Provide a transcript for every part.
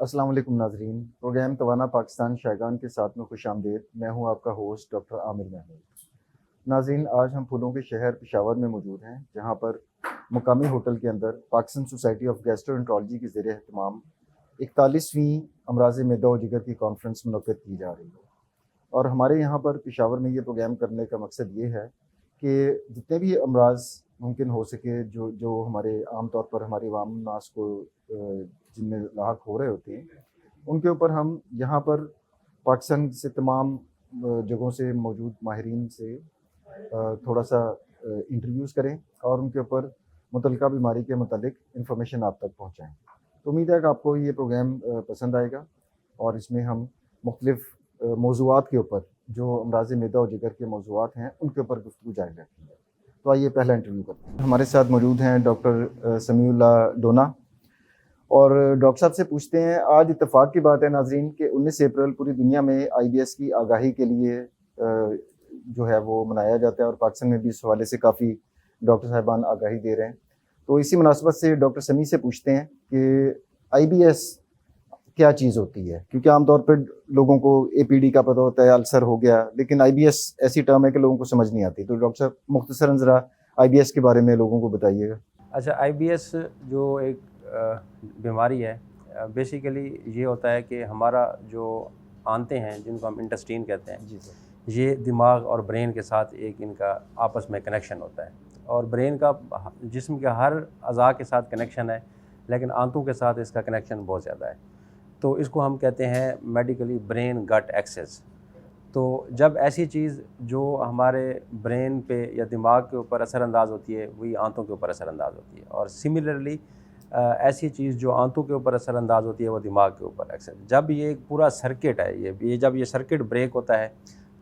السلام علیکم ناظرین، پروگرام توانا پاکستان شائقان کے ساتھ میں خوش آمدید۔ میں ہوں آپ کا ہوسٹ ڈاکٹر عامر محمود۔ ناظرین، آج ہم پھولوں کے شہر پشاور میں موجود ہیں، جہاں پر مقامی ہوٹل کے اندر پاکستان سوسائٹی آف گیسٹرونٹرالوجی کے زیر اہتمام 41ویں امراض معدہ و جگر کی کانفرنس منعقد کی جا رہی ہے۔ اور ہمارے یہاں پر پشاور میں یہ پروگرام کرنے کا مقصد یہ ہے کہ جتنے بھی امراض ممکن ہو سکے جو ہمارے عام طور پر ہمارے عوام الناس کو جن میں لاحق ہو رہے ہوتے ہیں، ان کے اوپر ہم یہاں پر پاکستان سے تمام جگہوں سے موجود ماہرین سے تھوڑا سا انٹرویوز کریں اور ان کے اوپر متعلقہ بیماری کے متعلق انفارمیشن آپ تک پہنچائیں۔ تو امید ہے کہ آپ کو یہ پروگرام پسند آئے گا، اور اس میں ہم مختلف موضوعات کے اوپر جو امراض معدہ و جگر کے موضوعات ہیں ان کے اوپر گفتگو جاری رکھیں گے۔ تو آئیے پہلا انٹرویو کرتے ہیں۔ ہمارے ساتھ موجود ہیں ڈاکٹر سمیع اللہ ڈونا، اور ڈاکٹر صاحب سے پوچھتے ہیں، آج اتفاق کی بات ہے ناظرین کہ 19 اپریل پوری دنیا میں IBS کی آگاہی کے لیے جو ہے وہ منایا جاتا ہے، اور پاکستان میں بھی اس حوالے سے کافی ڈاکٹر صاحبان آگاہی دے رہے ہیں۔ تو اسی مناسبت سے ڈاکٹر سمیع سے پوچھتے ہیں کہ IBS کیا چیز ہوتی ہے، کیونکہ عام طور پہ لوگوں کو APD کا پتہ ہوتا ہے، السر ہو گیا، لیکن IBS ایسی ٹرم ہے کہ لوگوں کو سمجھ نہیں آتی۔ تو ڈاکٹر صاحب مختصراً ذرا IBS کے بارے میں لوگوں کو بتائیے گا۔ اچھا، IBS جو ایک بیماری ہے، بیسیکلی یہ ہوتا ہے کہ ہمارا جو آنتیں ہیں جن کو ہم انٹسٹین کہتے ہیں، جی سر۔ یہ دماغ اور برین کے ساتھ ایک ان کا آپس میں کنیکشن ہوتا ہے، اور برین کا جسم کے ہر اعضاء کے ساتھ کنیکشن ہے، لیکن آنتوں کے ساتھ اس کا کنیکشن بہت زیادہ ہے۔ تو اس کو ہم کہتے ہیں میڈیکلی برین گٹ ایکسس۔ تو جب ایسی چیز جو ہمارے برین پہ یا دماغ کے اوپر اثر انداز ہوتی ہے، وہی آنتوں کے اوپر اثر انداز ہوتی ہے، اور سملرلی ایسی چیز جو آنتوں کے اوپر اثر انداز ہوتی ہے وہ دماغ کے اوپر اکثر۔ جب یہ ایک پورا سرکٹ ہے، جب یہ سرکٹ بریک ہوتا ہے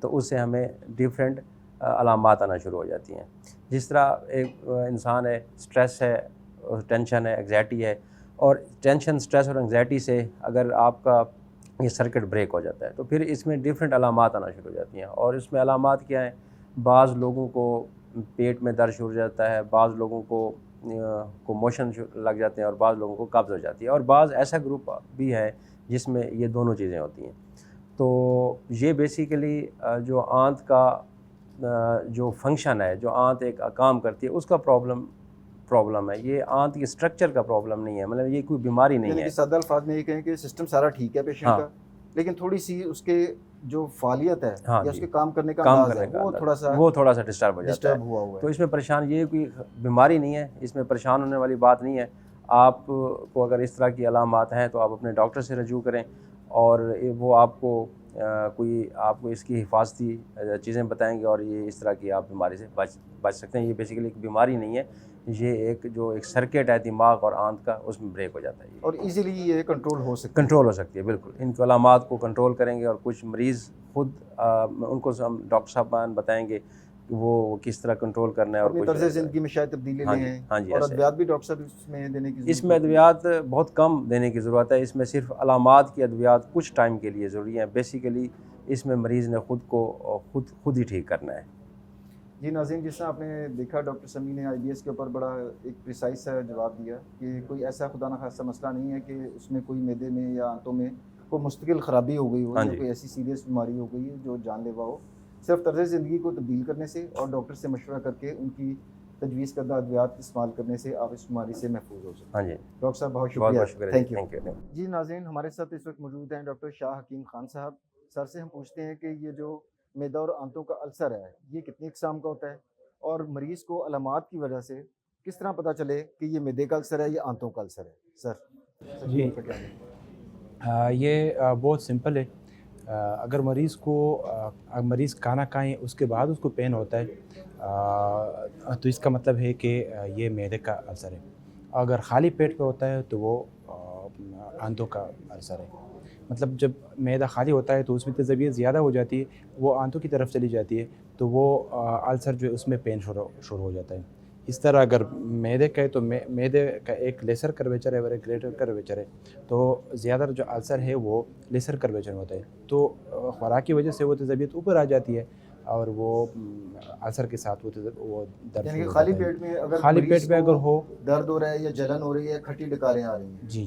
تو اس سے ہمیں ڈیفرنٹ علامات آنا شروع ہو جاتی ہیں۔ جس طرح ایک انسان ہے، سٹریس ہے، ٹینشن ہے، انگزائٹی ہے، اور ٹینشن، سٹریس اور انگزائٹی سے اگر آپ کا یہ سرکٹ بریک ہو جاتا ہے تو پھر اس میں ڈیفرنٹ علامات آنا شروع ہو جاتی ہیں۔ اور اس میں علامات کیا ہیں؟ بعض لوگوں کو پیٹ میں درد شروع ہو جاتا ہے، بعض لوگوں کو موشن لگ جاتے ہیں، اور بعض لوگوں کو قبض ہو جاتی ہے، اور بعض ایسا گروپ بھی ہے جس میں یہ دونوں چیزیں ہوتی ہیں۔ تو یہ بیسیکلی جو آنت کا جو فنکشن ہے، جو آنت ایک کام کرتی ہے، اس کا پرابلم ہے۔ یہ آنت کے اسٹرکچر کا پرابلم نہیں ہے، مطلب یہ کوئی بیماری نہیں یعنی ہے۔ کہ سادہ الفاظ میں یہ کہیں کہ سسٹم سارا ٹھیک ہے پیشنٹ کا، لیکن تھوڑی سی اس کے جو فعالیت ہے یا اس کے کام کرنے کا انداز ہے وہ تھوڑا سا ڈسٹرب ہو جاتا ہے۔ تو ہے۔ اس میں پریشان، یہ کوئی بیماری نہیں ہے، اس میں پریشان ہونے والی بات نہیں ہے۔ آپ کو اگر اس طرح کی علامات ہیں تو آپ اپنے ڈاکٹر سے رجوع کریں، اور وہ آپ کو اس کی حفاظتی چیزیں بتائیں گے، اور یہ اس طرح کی آپ بیماری سے بچ سکتے ہیں۔ یہ بیسیکلی ایک بیماری نہیں ہے، یہ ایک سرکٹ ہے دماغ اور آنت کا، اس میں بریک ہو جاتا ہے، اور ایزیلی یہ کنٹرول ہو سکتی ہے۔ بالکل ان کے علامات کو کنٹرول کریں گے، اور کچھ مریض خود ان کو ہم ڈاکٹر صاحبان بتائیں گے کہ وہ کس طرح کنٹرول کرنا ہے، اور اپنی طرز زندگی میں شاید تبدیلی لیں۔ اور ادویات بھی ڈاکٹر صاحب اس میں دینے کی ضرورت ہے؟ اس میں ادویات بہت کم دینے کی ضرورت ہے۔ اس میں صرف علامات کی ادویات کچھ ٹائم کے لیے ضروری ہیں۔ بیسیکلی اس میں مریض نے خود ہی ٹھیک کرنا ہے۔ جی ناظرین، جس طرح آپ نے دیکھا ڈاکٹر سمیع نے IBS کے اوپر بڑا ایک پریسائز سا جواب دیا کہ کوئی ایسا خدا نخواستہ مسئلہ نہیں ہے کہ اس میں کوئی معدے میں یا آنتوں میں کوئی مستقل خرابی ہو گئی ہو، یا کوئی ایسی سیریس بیماری ہو گئی ہے جو جان لیوا ہو۔ صرف طرز زندگی کو تبدیل کرنے سے اور ڈاکٹر سے مشورہ کر کے ان کی تجویز کردہ ادویات استعمال کرنے سے آپ اس بیماری سے محفوظ ہو سکتے ہیں۔ ڈاکٹر صاحب بہت شکریہ، تھینک یو۔ جی ناظرین، ہمارے ساتھ اس وقت موجود ہیں ڈاکٹر شاہ حکیم خان صاحب۔ سر سے ہم پوچھتے ہیں کہ یہ جو معدہ اور آنتوں کا السر ہے، یہ کتنی اقسام کا ہوتا ہے، اور مریض کو علامات کی وجہ سے کس طرح پتہ چلے کہ یہ معدے کا السر ہے یا آنتوں کا السر ہے؟ سر جی، یہ بہت سمپل ہے۔ اگر مریض کھانا کھائیں اس کے بعد اس کو پین ہوتا ہے تو اس کا مطلب ہے کہ یہ معدے کا السر ہے۔ اگر خالی پیٹ پہ ہوتا ہے تو وہ آنتوں کا السر ہے۔ مطلب جب معدہ خالی ہوتا ہے تو اس میں تیزابیت زیادہ ہو جاتی ہے، وہ آنتوں کی طرف چلی جاتی ہے، تو وہ السر جو ہے اس میں پین شروع ہو جاتا ہے۔ اس طرح اگر معدے کا ہے تو معدے کا ایک لیسر کرویچر ہے اور ایک گریٹر کرویچر ہے، تو زیادہ جو السر ہے وہ لیسر کرویچر ہوتا ہے، تو خوراک کی وجہ سے وہ تیزابیت اوپر آ جاتی ہے، اور وہ السر کے ساتھ وہ درد، یعنی کہ خالی پیٹ میں اگر ہو درد ہو رہا ہے یا جلن ہو رہی ہے، کھٹی ڈکاریں آ رہی ہیں، جی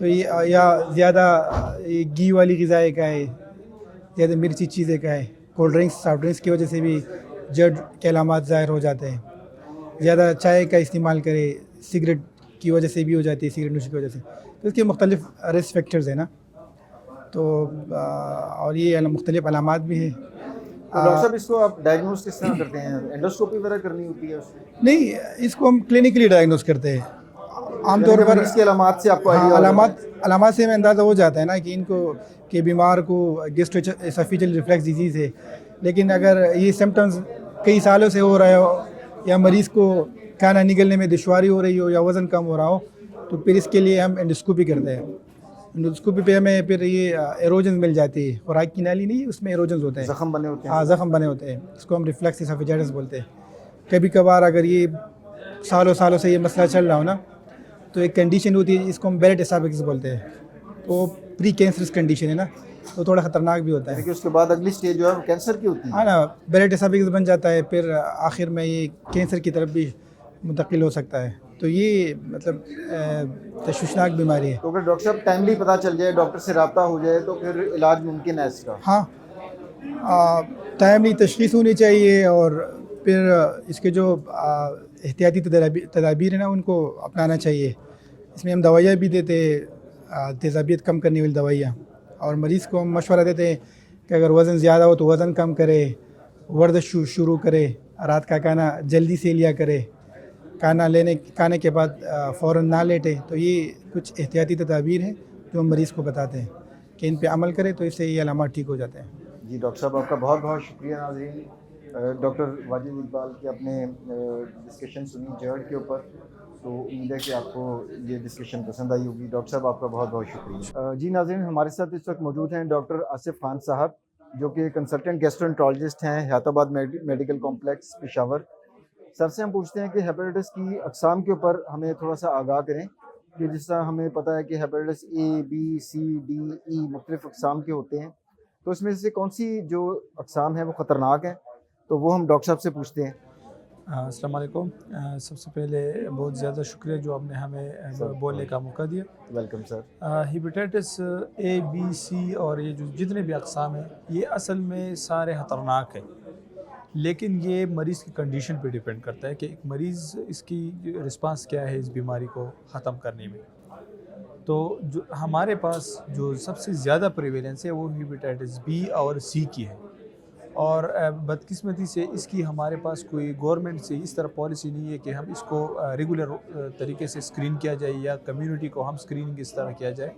تو یہ یا زیادہ گھی والی غذائیں کا ہے، زیادہ مرچی چیزیں کا ہے، کولڈ ڈرنکس سافٹ ڈرنکس کی وجہ سے بھی جڑ کے علامات ظاہر ہو جاتے ہیں، زیادہ چائے کا استعمال کرے، سگریٹ کی وجہ سے بھی ہو جاتی ہے، سگریٹ نوشی کی وجہ سے، تو اس کے مختلف رسک فیکٹرز ہیں نا، تو اور یہ مختلف علامات بھی ہیں۔ تو ڈاکٹر صاحب اس کو آپ ڈائگنوز کس طرح کرتے ہیں؟ انڈوسکوپی وغیرہ کرنی ہوتی ہے اس میں؟ نہیں، اس کو ہم کلینکلی ڈائگنوز کرتے ہیں عام طور پر۔ اس کے علامات سے آپ کو ہاں، آئیڈیا علامات سے ہمیں اندازہ ہو جاتا ہے نا کہ ان کو کہ بیمار کو گیسٹرواسوفیجل ریفلیکس ڈیزیز ہے، لیکن اگر یہ سمٹمز کئی سالوں سے ہو رہا ہو یا مریض کو کھانا نگلنے میں دشواری ہو رہی ہو یا وزن کم ہو رہا ہو تو پھر اس کے لیے ہم انڈوسکوپی کرتے ہیں۔ انڈوسکوپی پہ ہمیں پھر یہ ایروجنز مل جاتی ہے، خوراک کی نالی نہیں، اس میں ایروجنز ہوتے ہیں، زخم بنے ہوتے ہیں۔ ہاں، زخم بنے ہوتے ہیں، اس کو ہم ریفلیکس اسوفیجائٹس بولتے ہیں۔ کبھی کبھار اگر یہ سالوں سے یہ مسئلہ چل رہا ہو نا تو ایک کنڈیشن ہوتی ہے جس کو ہم بیرٹ اسافیکس بولتے ہیں، تو پری کینسرس کنڈیشن ہے نا، تو تھوڑا خطرناک بھی ہوتا ہے، کہ اس کے بعد اگلی سٹیج جو ہے وہ کینسر کی ہوتی ہے۔ ہاں نا، بیرٹ اسافیکس بن جاتا ہے، پھر آخر میں یہ کینسر کی طرف بھی منتقل ہو سکتا ہے، تو یہ مطلب تشویشناک بیماری ہے۔ تو اگر ڈاکٹر صاحب ٹائملی پتہ چل جائے، ڈاکٹر سے رابطہ ہو جائے تو پھر علاج ممکن ہے اس کا؟ ہاں، ٹائملی تشخیص ہونی چاہیے، اور پھر اس کے جو احتیاطی تدابیر ہیں نا ان کو اپنانا چاہیے۔ اس میں ہم دوائیاں بھی دیتے ہیں، تیزابیت کم کرنے والی دوائیاں، اور مریض کو ہم مشورہ دیتے ہیں کہ اگر وزن زیادہ ہو تو وزن کم کرے، ورزش شروع کرے، رات کا کھانا جلدی سے لیا کرے، کھانے کے بعد فوراً نہ لیٹے۔ تو یہ کچھ احتیاطی تدابیر ہیں جو ہم مریض کو بتاتے ہیں کہ ان پہ عمل کرے تو اس سے یہ علامات ٹھیک ہو جاتے ہیں۔ جی ڈاکٹر صاحب، آپ کا بہت بہت شکریہ۔ ناظرین، ڈاکٹر واجد اقبال کی اپنے ڈسکشن سنی جڑ کے اوپر، تو امید ہے کہ آپ کو یہ ڈسکشن پسند آئی ہوگی۔ ڈاکٹر صاحب آپ کا بہت بہت شکریہ۔ جی ناظرین، ہمارے ساتھ اس وقت موجود ہیں ڈاکٹر آصف خان صاحب، جو کہ کنسلٹنٹ گیسٹرونٹرولوجسٹ ہیں، حیات آباد میڈیکل کمپلیکس پشاور۔ سر سے ہم پوچھتے ہیں کہ ہیپیٹائٹس کی اقسام کے اوپر ہمیں تھوڑا سا آگاہ کریں، کہ جس طرح ہمیں پتہ ہے کہ hepatitis A, B, C, D, E مختلف اقسام کے ہوتے ہیں، تو اس میں سے کون سی جو اقسام ہیں وہ خطرناک ہیں، تو وہ ہم ڈاکٹر صاحب سے پوچھتے ہیں۔ السلام علیکم۔ سب سے پہلے بہت زیادہ شکریہ جو آپ نے ہمیں بولنے کا موقع دیا۔ Welcome sir. Hepatitis A, B, C اور یہ جو جتنے بھی اقسام ہیں یہ اصل میں سارے خطرناک ہیں، لیکن یہ مریض کی کنڈیشن پہ ڈیپینڈ کرتا ہے کہ ایک مریض اس کی رسپانس کیا ہے اس بیماری کو ختم کرنے میں۔ تو جو ہمارے پاس جو سب سے زیادہ پریویلنس ہے وہ ہیپیٹائٹس بی اور سی کی ہے، اور بدقسمتی سے اس کی ہمارے پاس کوئی گورنمنٹ سے اس طرح پالیسی نہیں ہے کہ ہم اس کو ریگولر طریقے سے اسکرین کیا جائے یا کمیونٹی کو ہم اسکریننگ اس طرح کیا جائے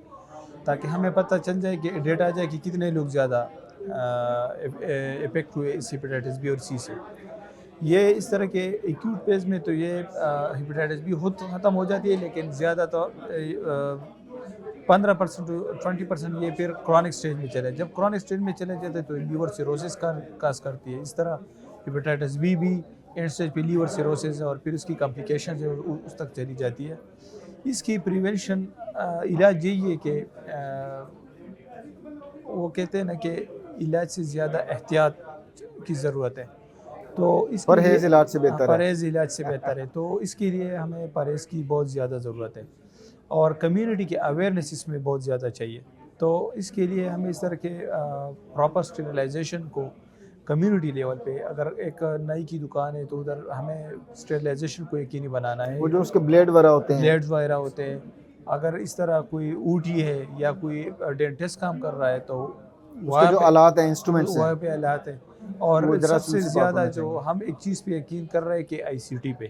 تاکہ ہمیں پتہ چل جائے کہ ڈیٹا آ جائے کہ کتنے لوگ زیادہ افیکٹ ہوئے اس ہیپیٹائٹس بی اور سی سے۔ یہ اس طرح کے ایکیوٹ فیز میں تو یہ ہیپیٹائٹس بی خود ختم ہو جاتی ہے، لیکن زیادہ تو 15% to 20% یہ پھر کرونک سٹیج میں چلے۔ جب کرونک سٹیج میں چلے جاتے ہیں تو لیور سیروسس کا کاز کرتی ہے۔ اس طرح ہیپیٹائٹس بی بھی اینڈ سٹیج پہ لیور سیروسس اور پھر اس کی کمپلیکیشنز اس تک چلی جاتی ہے۔ اس کی پریونشن علاج یہی ہے کہ وہ کہتے ہیں نا کہ علاج سے زیادہ احتیاط کی ضرورت ہے، تو اس کے پرہیز علاج سے بہتر ہے۔ پرہیز علاج سے بہتر ہے، تو اس کے لیے ہمیں پرہیز کی بہت زیادہ ضرورت ہے، اور کمیونٹی کی اویئرنیس اس میں بہت زیادہ چاہیے۔ تو اس کے لیے ہمیں اس طرح کے پراپر اسٹیریلائزیشن کو کمیونٹی لیول پہ، اگر ایک نئی کی دکان ہے تو ادھر ہمیں اسٹیریلائزیشن کو یقینی بنانا ہے۔ وہ جو اس کے بلیڈ وغیرہ ہوتے ہیں، بلیڈز وغیرہ ہوتے ہیں، اگر اس طرح کوئی اوٹی ہے یا کوئی ڈینٹسٹ کام کر رہا ہے تو اس کے جو آلات ہیں، انسٹرومنٹس ہیں، وہاں پہ آلات ہیں، اور وہ سب جراثیم سے سے پاک زیادہ ہونا جو چاہیے۔ ہم ایک چیز پہ یقین کر رہے ہیں کہ آئی سی ٹی پہ،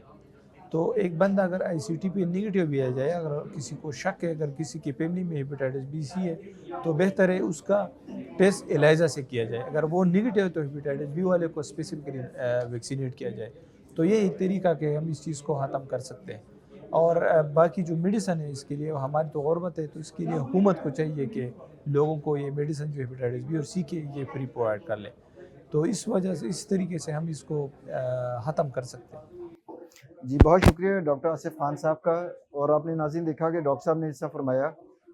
تو ایک بندہ اگر آئی سی ٹی پہ نگیٹیو بھی آ جائے، اگر کسی کو شک ہے، اگر کسی کی فیملی میں ہیپیٹائٹس بی سی ہے تو بہتر ہے اس کا ٹیسٹ ایلائزا سے کیا جائے، اگر وہ نگیٹیو ہے تو ہیپیٹائٹس بی والے کو اسپیسیفکلی ویکسینیٹ کیا جائے۔ تو یہ ایک طریقہ کہ ہم اس چیز کو ختم کر سکتے ہیں، اور باقی جو میڈیسن ہے اس کے لیے ہماری تو غربت ہے، تو اس کے لیے حکومت کو چاہیے کہ لوگوں کو یہ میڈیسن جو ہیپیٹائٹس بی اور سی کے یہ فری پرووائڈ کر لیں، تو اس وجہ سے اس طریقے سے ہم اس کو ختم کر سکتے ہیں۔ جی بہت شکریہ ڈاکٹر آصف خان صاحب کا۔ اور آپ نے ناظرین دیکھا کہ ڈاکٹر صاحب نے اس طرح فرمایا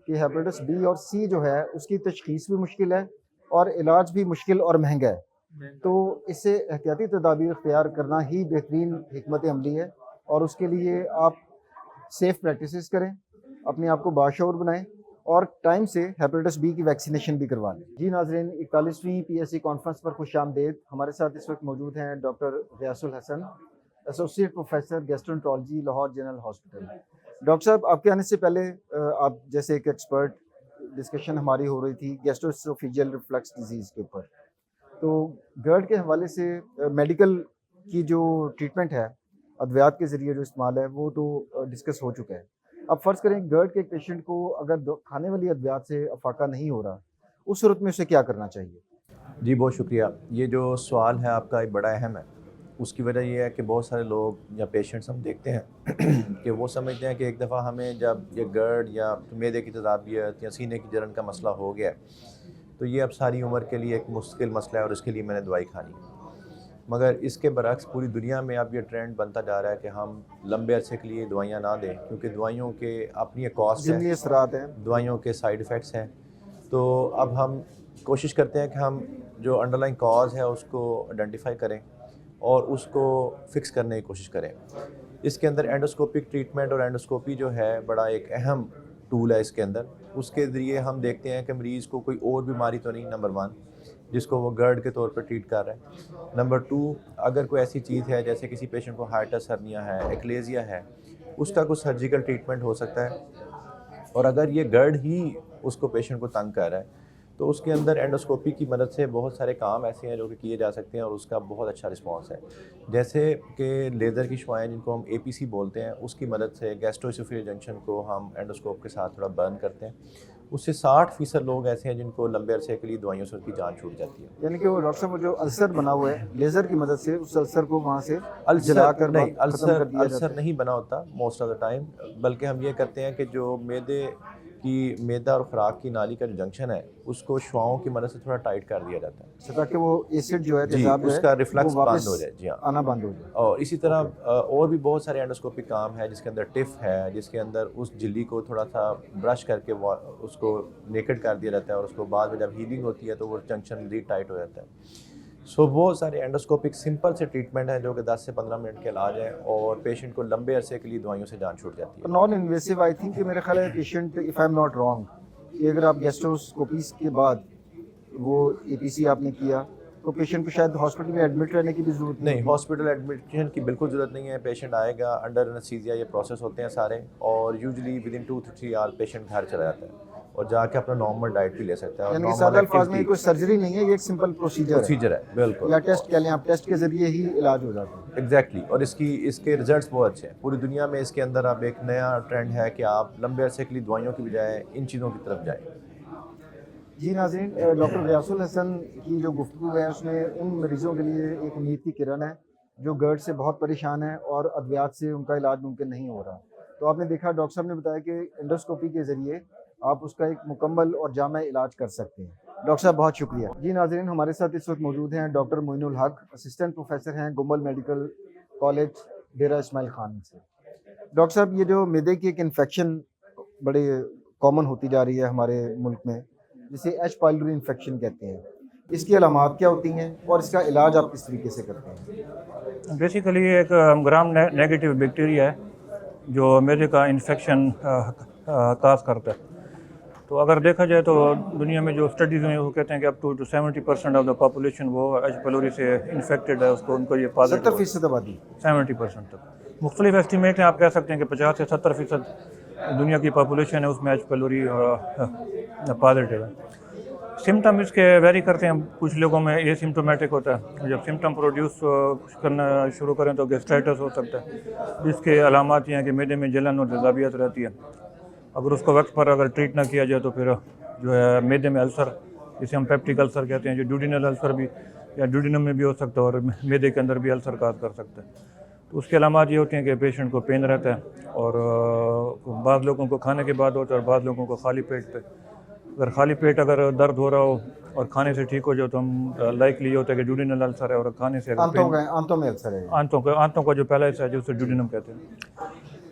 کہ ہیپیٹائٹس بی اور سی جو ہے اس کی تشخیص بھی مشکل ہے اور علاج بھی مشکل اور مہنگا ہے، تو اس سے احتیاطی تدابیر اختیار کرنا ہی بہترین حکمت عملی ہے، اور اس کے لیے آپ سیف پریکٹسز کریں، اپنے آپ کو باشعور بنائیں، اور ٹائم سے ہیپیٹس بی کی ویکسینیشن بھی کروا لیں. جی ناظرین، 41ویں PSC کانفرنس پر خوش آمدید. ہمارے ساتھ اس وقت موجود ہیں doctor Ghias ul-Hassan, associate professor gastroenterology, Lahore general hospital. Doctor صاحب، آپ کے آنے سے پہلے آپ جیسے ایک ایکسپرٹ ڈسکشن ہماری ہو رہی تھی گیسٹرواسوفیجیل ریفلکس ڈیزیز کے اوپر. تو گرڈ کے حوالے سے میڈیکل کی جو ٹریٹمنٹ ہے، ادویات کے ذریعے جو استعمال ہے، وہ تو ڈسکس ہو چکا ہے. اب فرض کریں گرڈ کے ایک پیشنٹ کو اگر کھانے والی ادویات سے افاقہ نہیں ہو رہا، اس صورت میں اسے کیا کرنا چاہیے؟ جی بہت شکریہ. یہ جو سوال ہے آپ کا ایک بڑا اہم ہے. اس کی وجہ یہ ہے کہ بہت سارے لوگ یا پیشنٹس ہم دیکھتے ہیں کہ وہ سمجھتے ہیں کہ ایک دفعہ ہمیں جب یہ گرڈ یا معدے کی تذابیت یا سینے کی جلن کا مسئلہ ہو گیا تو یہ اب ساری عمر کے لیے ایک مشکل مسئلہ ہے اور اس کے لیے میں نے دوائی کھانی. مگر اس کے برعکس پوری دنیا میں اب یہ ٹرینڈ بنتا جا رہا ہے کہ ہم لمبے عرصے کے لیے دوائیاں نہ دیں، کیونکہ دوائیوں کے اپنی ایک کاسٹ ضمنی ہے، اثرات ہیں، دوائیوں کے سائیڈ ایفیکٹس ہیں. تو اب ہم کوشش کرتے ہیں کہ ہم جو انڈر لائن کاز ہے اس کو آئیڈینٹیفائی کریں اور اس کو فکس کرنے کی کوشش کریں. اس کے اندر اینڈوسکوپک ٹریٹمنٹ اور اینڈوسکوپی جو ہے بڑا ایک اہم ٹول ہے. اس کے اندر اس کے ذریعے ہم دیکھتے ہیں کہ مریض کو کوئی اور بیماری تو نہیں، نمبر 1 جس کو وہ گرڈ کے طور پر ٹریٹ کر رہا ہے. نمبر 2، اگر کوئی ایسی چیز ہے جیسے کسی پیشنٹ کو ہائٹس ہرنیا ہے، ایکلیزیا ہے، اس کا کوئی سرجیکل ٹریٹمنٹ ہو سکتا ہے. اور اگر یہ گرڈ ہی اس کو پیشنٹ کو تنگ کر رہا ہے تو اس کے اندر اینڈوسکوپی کی مدد سے بہت سارے کام ایسے ہیں جو کہ کیے جا سکتے ہیں اور اس کا بہت اچھا رسپانس ہے. جیسے کہ لیزر کی شعاعیں جن کو ہم APC بولتے ہیں، اس کی مدد سے گیسٹرواسوفیجیل جنکشن کو ہم اینڈوسکوپ کے ساتھ تھوڑا برن کرتے ہیں. اس سے 60% لوگ ایسے ہیں جن کو لمبے عرصے کے لیے دوائیوں سے ان کی جان چھوٹ جاتی ہے. یعنی کہ وہ ڈاکٹر صاحب جو السر بنا ہوا ہے، لیزر کی مدد سے اس السر کو وہاں سے السر جلا کر نہیں، ختم کر دیا جاتا السر ہے. نہیں بنا ہوتا موسٹ آف دا ٹائم، بلکہ ہم یہ کرتے ہیں کہ جو معدہ اور خوراک کی نالی کا جو جنکشن ہے اس کو شعاؤں کی مدد سے تھوڑا ٹائٹ کر دیا جاتا ہے تاکہ وہ ایسڈ جو ہے جی، تیزاب جو اس ہے کا ریفلکس وہ بند واپس ہو جائے. جی ہاں، آنا بند ہو جائے. اور اسی طرح اور بھی بہت سارے اینڈوسکوپک کام ہے جس کے اندر ٹف ہے، جس کے اندر اس جھلی کو تھوڑا سا برش کر کے اس کو نیکڈ کر دیا جاتا ہے اور اس کو بعد میں جب ہیلنگ ہوتی ہے تو وہ جنکشن مزید ٹائٹ ہو جاتا ہے. سو بہت سارے اینڈوسکوپک سمپل سے ٹریٹمنٹ ہیں جو کہ 10 سے 15 منٹ کے علاج ہیں اور پیشنٹ کو لمبے عرصے کے لیے دوائیوں سے جان چھوٹ جاتی ہے. نان انویسو آئی تھنک کہ میرے خیال ہے patient, if I am not wrong, کہ اگر آپ گیسٹروسکوپیز کے بعد وہ APC آپ نے کیا تو پیشنٹ کو شاید ہاسپٹل میں ایڈمٹ رہنے کی بھی ضرورت نہیں، ہاسپٹل ایڈمیشن کی بالکل ضرورت نہیں ہے. پیشنٹ آئے گا انڈر انستھیزیا، یہ پروسیس ہوتے ہیں سارے، اور usually within 2 to 3 hour patient گھر چلا جاتا ہے اور جا کے اپنا نارمل ڈائٹ بھی لے سکتا ہے. یعنی کہ سادہ الفاظ میں کوئی سرجری نہیں ہے، یہ ایک سمپل پروسیجر ہے بالکل، یا ٹیسٹ کہہ لیں آپ، ٹیسٹ کے ذریعے ہی علاج ہو جاتا ہے. ایگزیکٹلی. اور اس کے ریزلٹس بہت اچھے ہیں. پوری دنیا میں اس کے اندر اب ایک نیا ٹرینڈ ہے کہ آپ لمبے عرصے کے لیے دوائیوں کی بجائے ان چیزوں کی طرف جائیں. جی ناظرین، ڈاکٹر غیاث الحسن کی جو گفتگو ہے اس میں ان مریضوں کے لیے ایک امید کی کرن ہے جو گرڈ سے بہت پریشان ہیں اور ادویات سے ان کا علاج ممکن نہیں ہو رہا. تو آپ نے دیکھا ڈاکٹر صاحب نے بتایا کہ انڈوسکوپی کے ذریعے آپ اس کا ایک مکمل اور جامع علاج کر سکتے ہیں. ڈاکٹر صاحب بہت شکریہ. جی ناظرین، ہمارے ساتھ اس وقت موجود ہیں ڈاکٹر معین الحق، اسسٹنٹ پروفیسر ہیں گمبل میڈیکل کالج ڈیرہ اسماعیل خان سے. ڈاکٹر صاحب، یہ جو معدے کی ایک انفیکشن بڑے کامن ہوتی جا رہی ہے ہمارے ملک میں، جسے ایچ پائلوری انفیکشن کہتے ہیں، اس کی علامات کیا ہوتی ہیں اور اس کا علاج آپ کس طریقے سے کرتے ہیں؟ بیسیکلی ایک گرام نیگیٹو بیکٹیریا ہے جو معدے کا انفیکشن کاز کرتا ہے. تو اگر دیکھا جائے تو دنیا میں جو اسٹڈیز ہیں وہ کہتے ہیں کہ up to 70% of the population وہ ایچ پیلوری سے انفیکٹڈ ہے، ان کو یہ پازیٹیو 70% آبادی 70% تک. مختلف ایسٹیمیٹ ہیں، آپ کہہ سکتے ہیں کہ 50 سے 70% دنیا کی پاپولیشن ہے اس میں ایچ پیلوری پازیٹیو ہے. سمٹم اس کے ویری کرتے ہیں. کچھ لوگوں میں یہ سمٹومیٹک ہوتا ہے، جب سمٹم پروڈیوس کرنا شروع کریں تو گیسٹرائٹس ہو سکتا ہے. جس کے علامات یہ ہیں کہ معدے میں جلن اور تیزابیت رہتی ہے. اگر اس کو وقت پر اگر ٹریٹ نہ کیا جائے تو پھر جو ہے معدے میں السر، جسے ہم پیپٹک السر کہتے ہیں، جو ڈیوڈینل السر بھی یا ڈیوڈینم میں بھی ہو سکتا ہے اور معدے کے اندر بھی السر کاز کر سکتا ہے. تو اس کے علامات یہ ہوتے ہیں کہ پیشنٹ کو پین رہتا ہے اور بعض لوگوں کو کھانے کے بعد ہوتا ہے اور بعض لوگوں کو خالی پیٹ پہ. اگر خالی پیٹ اگر درد ہو رہا ہو اور کھانے سے ٹھیک ہو جائے تو ہم لائکلی یہ ہوتا ہے کہ ڈیوڈینل السر ہے، اور کھانے سے آنتوں میں السر ہے، آنتوں کا جو پہلا حصہ ہے جو اسے ڈیوڈینم کہتے ہیں.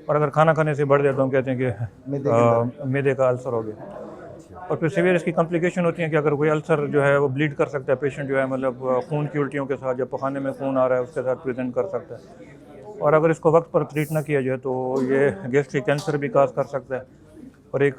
اور اگر کھانا کھانے سے بڑھ جائے تو ہم کہتے ہیں کہ معدے کا السر ہو گیا. اور پھر سیویئر اس کی کمپلیکیشن ہوتی ہیں کہ اگر کوئی السر جو ہے وہ بلیڈ کر سکتا ہے، پیشنٹ جو ہے مطلب خون کی الٹیوں کے ساتھ، جب پخانے میں خون آ رہا ہے اس کے ساتھ پریزنٹ کر سکتا ہے. اور اگر اس کو وقت پر ٹریٹ نہ کیا جائے تو یہ گیسٹرک کینسر بھی کاز کر سکتا ہے. اور ایک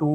2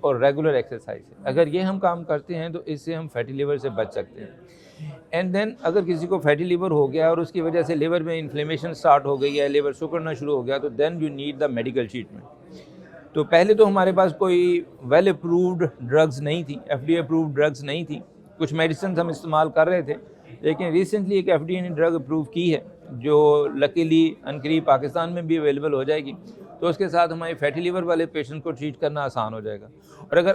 اور ریگولر ایکسرسائز سے. اگر یہ ہم کام کرتے ہیں تو اس سے ہم فیٹی لیور سے بچ سکتے ہیں. اینڈ دین اگر کسی کو فیٹی لیور ہو گیا اور اس کی وجہ سے لیور میں انفلیمیشن سٹارٹ ہو گئی ہے, لیور سکڑنا شروع ہو گیا, تو then you need the medical treatment. تو پہلے تو ہمارے پاس کوئی ویل اپرووڈ ڈرگز نہیں تھی, F D A approved drugs نہیں تھی. کچھ میڈیسنز ہم استعمال کر رہے تھے, لیکن ریسنٹلی ایک ایف ڈی اے نے ڈرگ اپروو کی ہے جو لکیلی عنقریب پاکستان میں بھی اویلیبل ہو جائے گی. تو اس کے ساتھ ہمارے فیٹی لیور والے پیشنٹ کو ٹریٹ کرنا آسان ہو جائے گا. اور اگر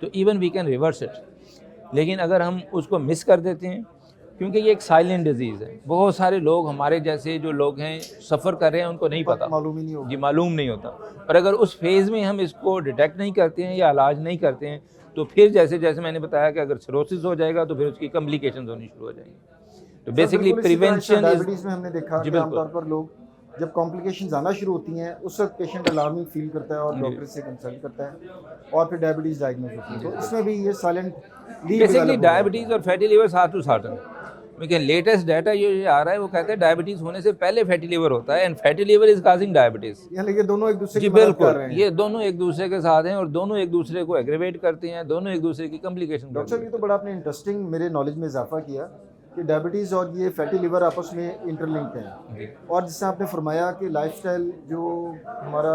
تو even we can reverse it. لیکن اگر ہم اس کو مس کر دیتے ہیں, کیونکہ یہ ایک سائلنٹ ڈیزیز ہے, بہت سارے لوگ ہمارے جیسے جو لوگ ہیں سفر کر رہے ہیں ان کو نہیں پتہ, معلوم ہی نہیں ہوگا. جی معلوم نہیں ہوتا. اور اگر اس فیز میں ہم اس کو ڈیٹیکٹ نہیں کرتے ہیں یا علاج نہیں کرتے ہیں, تو پھر جیسے جیسے میں نے بتایا کہ اگر سروسس ہو جائے گا تو پھر اس کی کمپلیکیشنز ہونی شروع ہو جائیں گی. تو بیسکلی پریونشن ڈائبٹیز میں ہم نے دیکھا کہ عام طور پر لوگ جب کمپلیکیشنز آنا شروع ہوتی ہیں اس وقت پیشنٹ الارمنگ فیل کرتا ہے اور ڈاکٹر سے کنسلٹ کرتا ہے اور پھر ڈائبٹیز ڈائگنوز ہوتی ہے. تو اس میں بھی یہ سائلنٹ بیسکلی ڈائبٹیز اور فیٹی لیور ساتھ ٹو ساتھ ہیں. لیکن لیٹسٹ ڈیٹا یہ آ رہا ہے وہ کہتے ہیں ڈائبٹیز ہونے سے پہلے فیٹی لیور ہوتا ہے, and fatty liver is causing diabetes. یعنی یہ دونوں ایک دوسرے جی کی مدد کر بالکل, رہے ہیں. یہ دونوں ایک دوسرے کے ساتھ ہیں اور دونوں ایک دوسرے کو ایگریویٹ کرتے ہیں, دونوں ایک دوسرے کی کمپلیکیشن. ڈاکٹر صاحب یہ تو بڑا آپ نے انٹرسٹنگ میرے نالج میں اضافہ کیا کہ ڈائبٹیز اور یہ فیٹی لیور آپس میں انٹر لنکڈ ہیں, اور جس سے آپ نے فرمایا کہ لائف سٹائل جو ہمارا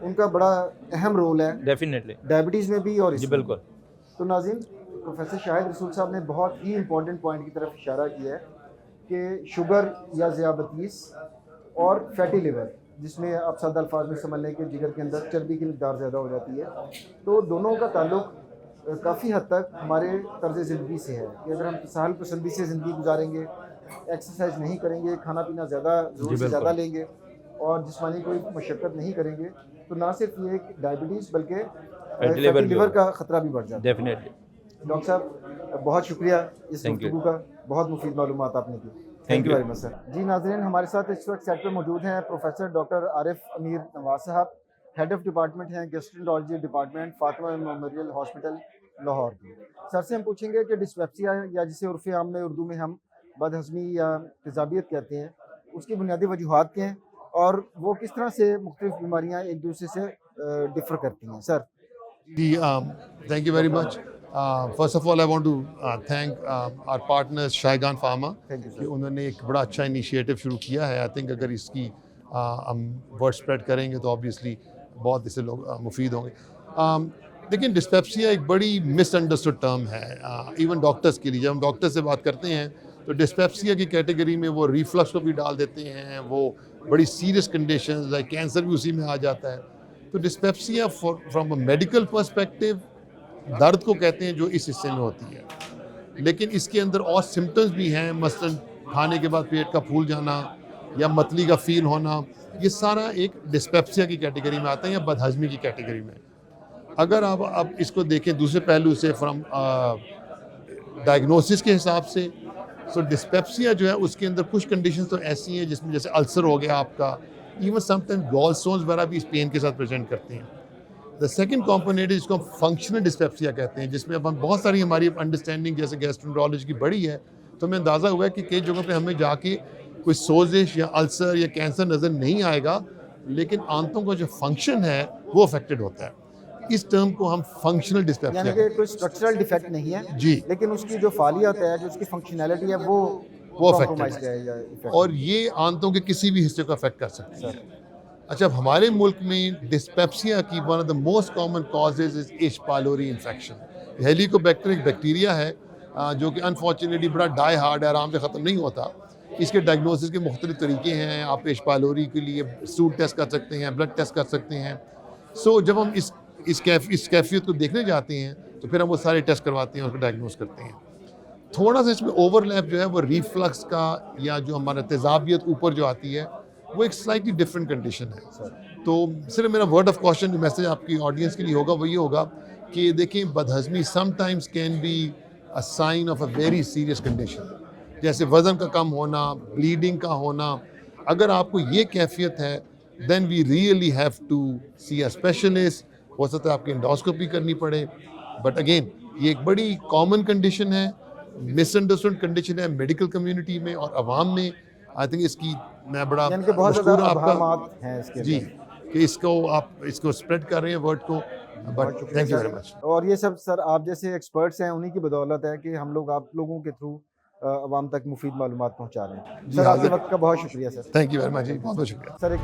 ان کا بڑا اہم رول ہے ڈیفینیٹلی ڈائبٹیز میں بھی اور اس جی میں. بالکل. تو ناظرین, پروفیسر شاہد رسول صاحب نے بہت ہی امپورٹنٹ پوائنٹ کی طرف اشارہ کیا ہے کہ شوگر یا ذیابیطیس اور فیٹی لیور, جس میں آپ سادہ الفاظ میں سمجھ لیں کہ جگر کے اندر چربی کی مقدار زیادہ ہو جاتی ہے, تو دونوں کا تعلق کافی حد تک ہمارے طرز زندگی سے ہے کہ اگر ہم تساہل پسندی سے زندگی گزاریں گے, ایکسرسائز نہیں کریں گے, کھانا پینا زیادہ ضرورت سے زیادہ لیں گے اور جسمانی کوئی مشقت نہیں کریں گے, تو نہ صرف یہ کہ ڈائبٹیز بلکہ فیٹی لیور کا خطرہ بھی بڑھ جاتا ہے. ڈیفینیٹلی. ڈاکٹر صاحب بہت شکریہ اس گفتگو کا, بہت مفید معلومات آپ نے کی. تھینک یو ویری مچ سر. جی ناظرین, ہمارے ساتھ اس وقت سیٹ پہ موجود ہیں پروفیسر ڈاکٹر عارف امیر نواز صاحب, ہیڈ آف ڈپارٹمنٹ ہیں gastroenterology department, Fatima memorial hospital Lahore کی. سر سے ہم پوچھیں گے کہ ڈسپیپسیا یا جسے عرف عام میں اردو میں ہم بدہضمی یا تیزابیت کہتے ہیں, اس کی بنیادی وجوہات کیا ہیں اور وہ کس طرح سے مختلف بیماریاں ایک دوسرے سے ڈفر کرتی ہیں. Sir ji thank you very much. First of all I want to thank our partner Shaigan pharma کہ انہوں نے ایک بڑا اچھا انیشیٹو شروع کیا ہے. آئی تھنک اگر اس کی ہم ورڈ اسپریڈ کریں گے تو آبویسلی بہت اس سے لوگ مفید ہوں گے. لیکن ڈسپیپسیا ایک بڑی مس انڈرسٹوڈ ٹرم ہے ایون ڈاکٹرس کے لیے. جب ہم ڈاکٹر سے بات کرتے ہیں تو ڈسپیپسیا کی کیٹیگری میں وہ ریفلکس کو بھی ڈال دیتے ہیں, وہ بڑی سیریس کنڈیشنز لائک کینسر بھی اسی میں آ جاتا ہے. تو ڈسپیپسیا فرام اے میڈیکل پرسپیکٹیو درد کو کہتے ہیں جو اس حصے میں ہوتی ہے, لیکن اس کے اندر اور سمٹمز بھی ہیں, مثلاً کھانے کے بعد پیٹ کا پھول جانا یا متلی کا فیل ہونا, یہ سارا ایک ڈسپیپسیا کی کیٹیگری میں آتا ہے یا بدہضمی کی کیٹیگری میں. اگر آپ اب اس کو دیکھیں دوسرے پہلو سے فرام ڈائگنوسس کے حساب سے, سو ڈسپیپسیا جو ہے اس کے اندر کچھ کنڈیشنز تو ایسی ہیں جس میں جیسے السر ہو گیا آپ کا, ایون سم ٹائم گال اسٹونز وغیرہ بھی اس پین کے ساتھ پریزنٹ کرتے ہیں. دا سیکنڈ کمپونیٹ جس کو ہم فنکشنل ڈسپیپسیا کہتے ہیں, جس میں اب ہم بہت ساری ہماری انڈرسٹینڈنگ جیسے گیسٹرنٹرولوجی کی بڑی ہے, تو ہمیں اندازہ ہوا ہے کہ کئی جگہوں پہ ہمیں جا کے کوئی سوزش یا السر یا کینسر نظر نہیں آئے گا, لیکن آنتوں کا جو فنکشن ہے وہ افیکٹڈ ہوتا ہے. اس ٹرم کو ہم فنکشنل ڈسپیپسیا یعنی کہ کوئی اسٹرکچرل ڈیفیکٹ نہیں ہے جی, لیکن اس کی جو فعالیت ہے, جو اس کی فنکشنالٹی ہے وہ افیکٹڈ ہے اور یہ آنتوں کے کسی بھی حصے کو افیکٹ کر سکتی ہے. اچھا, اب ہمارے ملک میں ڈسپیپسیا کی one of the most common causes is H pylori infection. Helicobacter ایک بیکٹیریا ہے جو کہ انفارچونیٹلی بڑا ڈائی ہارڈ ہے, آرام سے ختم نہیں ہوتا. اس کے ڈائگنوسس کے مختلف طریقے ہیں. آپ ایچ پائلوری کے لیے سوٹ ٹیسٹ کر سکتے ہیں, بلڈ ٹیسٹ کر سکتے ہیں. سو جب ہم اس کیفیت کو دیکھنے جاتے ہیں تو پھر ہم وہ سارے ٹیسٹ کرواتے ہیں اور اس کو ڈائگنوز کرتے ہیں. تھوڑا سا اس میں اوور لیپ جو ہے وہ ریفلکس کا یا جو ہمارا تیزابیت اوپر جو آتی ہے وہ ایک سلائٹلی ڈفرینٹ کنڈیشن ہے. تو صرف میرا ورڈ آف کوشچن جو میسج آپ کی آڈینس کے لیے ہوگا وہ یہ ہوگا کہ دیکھیں بدہضمی sometimes can be a sign of a very serious condition, جیسے وزن کا کم ہونا, بلیڈنگ کا ہونا. اگر آپ کو یہ کیفیت ہے then we really have to see a specialist. ہو سکتا ہے آپ کی انڈوسکوپی کرنی پڑے, بٹ اگین یہ ایک بڑی کامن کنڈیشن ہے, مس انڈرسٹوڈ کنڈیشن ہے میڈیکل کمیونٹی میں اور عوام میں. آئی تھنک اس کی میں بڑا یعنی کہ بہت مشکور زیادہ ہوں آپ کا ابہامات ہیں اس کے جی اندر. کہ اس کو آپ اس کو اسپریڈ کر رہے ہیں ورڈ کو. بٹ تھینک یو ویری مچ. اور یہ سب سر آپ جیسے ایکسپرٹس ہیں انہی کی بدولت ہے کہ ہم لوگ آپ لوگوں کے تھرو عوام تک مفید معلومات پہنچا رہے ہیں. جی سر آپ کے حاضر. وقت کا بہت شکریہ سر. تھینک یو ویری مچ جی، بہت بہت شکریہ. سر ایک